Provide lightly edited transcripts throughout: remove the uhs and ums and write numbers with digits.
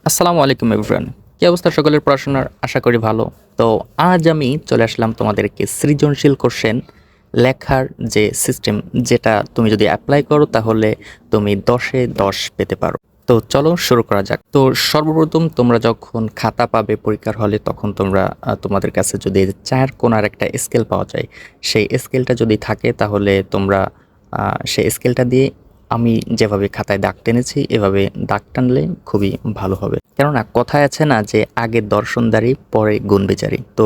আসসালামু আলাইকুম এভরিওয়ান। কি অবস্থা সকলের পড়াশোনার? আশা করি ভালো। তো আজ আমি চলে আসলাম তোমাদেরকে সৃজনশীল কোশ্চেন লেখার যে সিস্টেম, যেটা তুমি যদি এপ্লাই করো তাহলে তুমি 10-এ 10 পেতে পারো। তো চলো শুরু করা যাক। তো সর্বপ্রথম তোমরা যখন খাতা পাবে পরীক্ষার হলে, তখন তোমরা তোমাদের কাছে যদি এই যে 4 কোণার একটা স্কেল পাওয়া যায়, সেই স্কেলটা যদি থাকে তাহলে তোমরা সেই স্কেলটা দিয়ে আমি যেভাবে খাতায় দাগ টেনেছি এভাবে দাগ টানলে খুবই ভালো হবে। কেননা কথায় আছে না যে আগে দর্শনদারি পরে গুণবিচারী। তো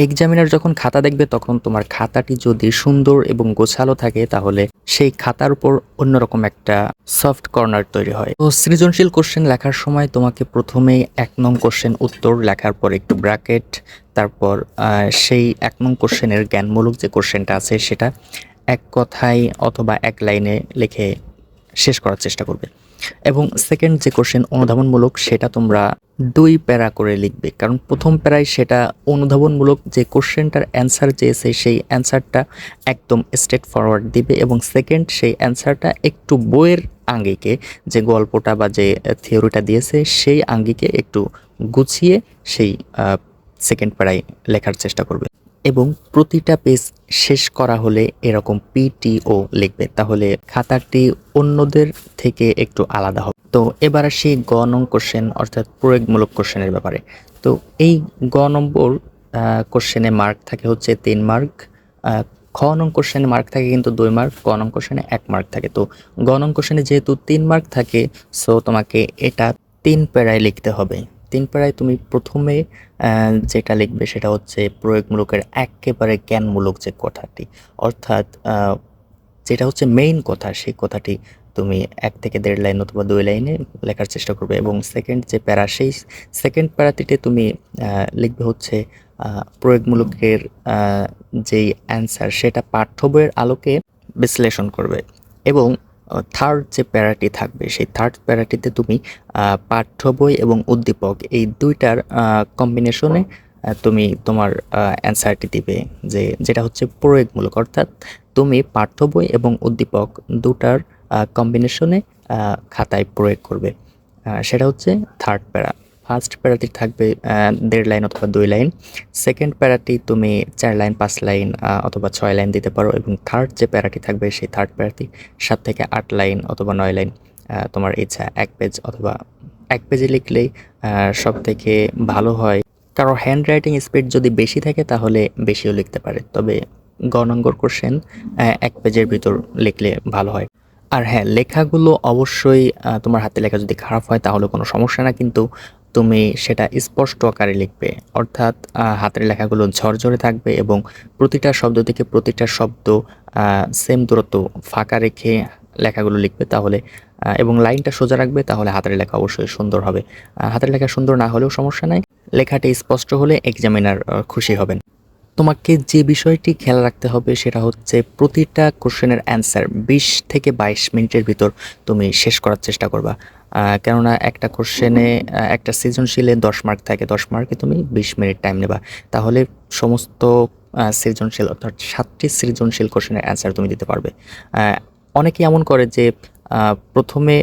এক্সামিনার যখন খাতা দেখবে তখন তোমার খাতাটি যদি সুন্দর এবং গোছালো থাকে তাহলে সেই খাতার উপর অন্যরকম একটা সফট কর্নার তৈরি হয়। তো সৃজনশীল কোশ্চেন লেখার সময় তোমাকে প্রথমেই 1 নং কোশ্চেন উত্তর লেখার পর একটু ব্র্যাকেট, তারপর সেই 1 নং কোশ্চেনের জ্ঞানমূলক যে কোশ্চেনটা আছে সেটা এক কথায় অথবা এক লাইনে লিখে শেষ করার চেষ্টা করবে। এবং সেকেন্ড যে কোশ্চেন অনুধাবনমূলক, সেটা তোমরা 2 প্যারা করে লিখবে, কারণ প্রথম প্যারায় সেটা অনুধাবনমূলক যে কোশ্চেনটার অ্যান্সার চেয়েছে সেই অ্যান্সারটা একদম স্ট্রেট ফরওয়ার্ড দিবে, এবং সেকেন্ড সেই অ্যান্সারটা একটু বইয়ের আঙ্গিকে, যে গল্পটা বা যে থিওরিটা দিয়েছে সেই আঙ্গিকে একটু গুছিয়ে সেই সেকেন্ড প্যারায় লেখার চেষ্টা করবে। এবং প্রতিটা পেজ শেষ করা হলে এরকম পিটিও লিখবে, তাহলে খাতাটি অন্যদের থেকে একটু আলাদা হবে। তো এবার আসি গ নং কোশ্চেন, অর্থাৎ প্রয়োগমূলক কোশ্চেনের ব্যাপারে। তো এই গ নম্বর কোশ্চেনে মার্ক থাকে হচ্ছে 3 মার্ক। খ নং কোশ্চেনে মার্ক থাকে কিন্তু 2 মার্ক, ক নং কোশ্চেনে 1 মার্ক থাকে। তো গ নং কোশ্চেনে যেহেতু 3 মার্ক থাকে, সো তোমাকে এটা 3 প্যারায় লিখতে হবে। 3 প্যারায় তুমি প্রথমে যেটা লিখবে সেটা হচ্ছে প্রয়োগমূলকের একেবারে জ্ঞানমূলক যে কথাটি, অর্থাৎ যেটা হচ্ছে মেইন কথা, সেই কথাটি তুমি 1 থেকে 1.5 লাইন অথবা 2 লাইনে লেখার চেষ্টা করবে। এবং সেকেন্ড যে প্যারা, সেই সেকেন্ড প্যারাটিতে তুমি লিখবে হচ্ছে প্রয়োগমূলকের যেই অ্যান্সার সেটা পাঠ্য বইয়ের আলোকে বিশ্লেষণ করবে। এবং থার্ড যে প্যারাটি থাকবে সেই থার্ড প্যারাটিতে তুমি পাঠ্য বই এবং উদ্দীপক এই দুইটার কম্বিনেশনে তুমি তোমার অ্যান্সারটি দিবে, যেটা হচ্ছে প্রয়োগমূলক, অর্থাৎ তুমি পাঠ্য বই এবং উদ্দীপক দুটার কম্বিনেশনে খাতায় প্রয়োগ করবে। সেটা হচ্ছে থার্ড প্যারা। ফার্স্ট প্যারাটি থাকবে 1.5 লাইন অথবা 2 লাইন। সেকেন্ড প্যারাটি তুমি 4 লাইন 5 লাইন অথবা 6 লাইন দিতে পারো। এবং থার্ড যে প্যারাটি থাকবে সেই থার্ড প্যারাটি 7 থেকে 8 লাইন অথবা 9 লাইন, তোমার ইচ্ছা 1 পেজ অথবা 1 পেজে লিখলেই সব থেকে ভালো হয়। কারো হ্যান্ড রাইটিং স্পিড যদি বেশি থাকে তাহলে বেশিও লিখতে পারে, তবে গ নম্বর কোশ্চেন 1 পেজের ভিতর লিখলে ভালো হয়। আর হ্যাঁ, লেখাগুলো অবশ্যই তোমার হাতে লেখা যদি খারাপ হয় তাহলে কোনো সমস্যা না, কিন্তু তুমি সেটা স্পষ্ট আকারে লিখবে, অর্থাৎ হাতের লেখাগুলো ঝরঝরে থাকবে এবং প্রতিটা শব্দ থেকে প্রতিটা শব্দ সেম দূরত্ব ফাঁকা রেখে লেখাগুলো লিখবে, তাহলে এবং লাইনটা সোজা রাখবে, তাহলে হাতের লেখা অবশ্যই সুন্দর হবে। হাতের লেখা সুন্দর না হলেও সমস্যা নাই, লেখাটি স্পষ্ট হলে এক্সামিনার খুশি হবেন। তোমাকে যে বিষয়টি খেয়াল রাখতে হবে সেটা হচ্ছে প্রতিটা কোশ্চেনের অ্যান্সার 20 থেকে 22 মিনিটের ভিতর তুমি শেষ করার চেষ্টা করবা। কেননা একটা কোশ্চেনে একটা সৃজনশীলে 10 মার্ক থাকে, 10 মার্কে তুমি 20 মিনিট টাইম নেবা, তাহলে সমস্ত সৃজনশীল অর্থাৎ 7টি সৃজনশীল কোশ্চেনের অ্যান্সার তুমি দিতে পারবে। অনেকে এমন করে যে প্রথমে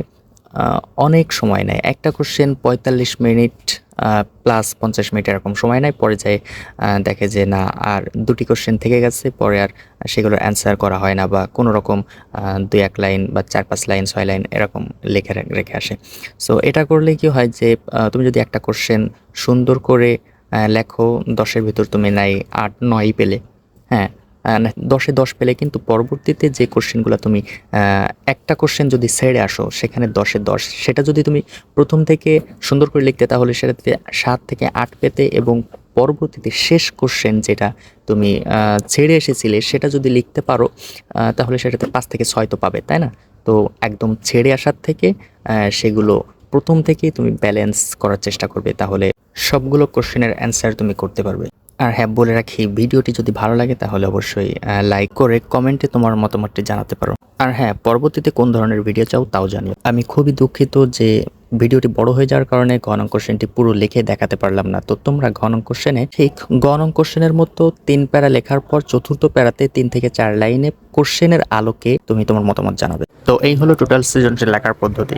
অনেক সময় নেয়, একটা কোশ্চেন 45 মিনিট প্লাস 50 মিনিট এরকম সময় নেয়, পরে যায় দেখে যে না, আর 2টি কোশ্চেন থেকে গেছে, পরে আর সেগুলোর অ্যান্সার করা হয় না, বা কোনো রকম 2-1 লাইন বা 4-5 লাইন 6 লাইন এরকম লেখে রেখে আসে। সো এটা করলে কি হয় যে তুমি যদি একটা কোশ্চেন সুন্দর করে লেখো, 10-এর ভিতর তুমি নাই 8-9 পেলে, হ্যাঁ, না 10-এ 10 পেলে, কিন্তু পরবর্তীতে যে কোশ্চেনগুলো তুমি একটা কোশ্চেন যদি ছেড়ে আসো সেখানে 10-এ 10, সেটা যদি তুমি প্রথম থেকে সুন্দর করে লিখতে তাহলে সেটাতে 7 থেকে 8 পেতে, এবং পরবর্তীতে শেষ কোশ্চেন যেটা তুমি ছেড়ে এসেছিলে সেটা যদি লিখতে পারো তাহলে সেটাতে 5 থেকে 6 তো পাবে, তাই না? তো একদম ছেড়ে আসার থেকে সেগুলো প্রথম থেকেই তুমি ব্যালেন্স করার চেষ্টা করবে, তাহলে সবগুলো কোশ্চেনের অ্যান্সার তুমি করতে পারবে। আর হ্যাঁ, বলে রাখি, ভিডিওটি যদি ভালো লাগে তাহলে অবশ্যই লাইক করে কমেন্টে তোমার মতামতটি জানাতে পারো। আর হ্যাঁ, পরবর্তীতে কোন ধরনের ভিডিও চাও তাও জানিও। আমি খুবই দুঃখিত যে ভিডিওটি বড় হয়ে যাওয়ার কারণে ঘ নং কোশ্চেনটি পুরো লিখে দেখাতে পারলাম না। তো তোমরা ঘ নং কোশ্চেনে ঠিক গ নং কোশ্চেনের মতো 3 প্যারা লেখার পর চতুর্থ প্যারাতে 3 থেকে 4 লাইনে কোশ্চেনের আলোকে তুমি তোমার মতামত জানাবে। তো এই হলো টোটাল সৃজনশীল লেখার পদ্ধতি।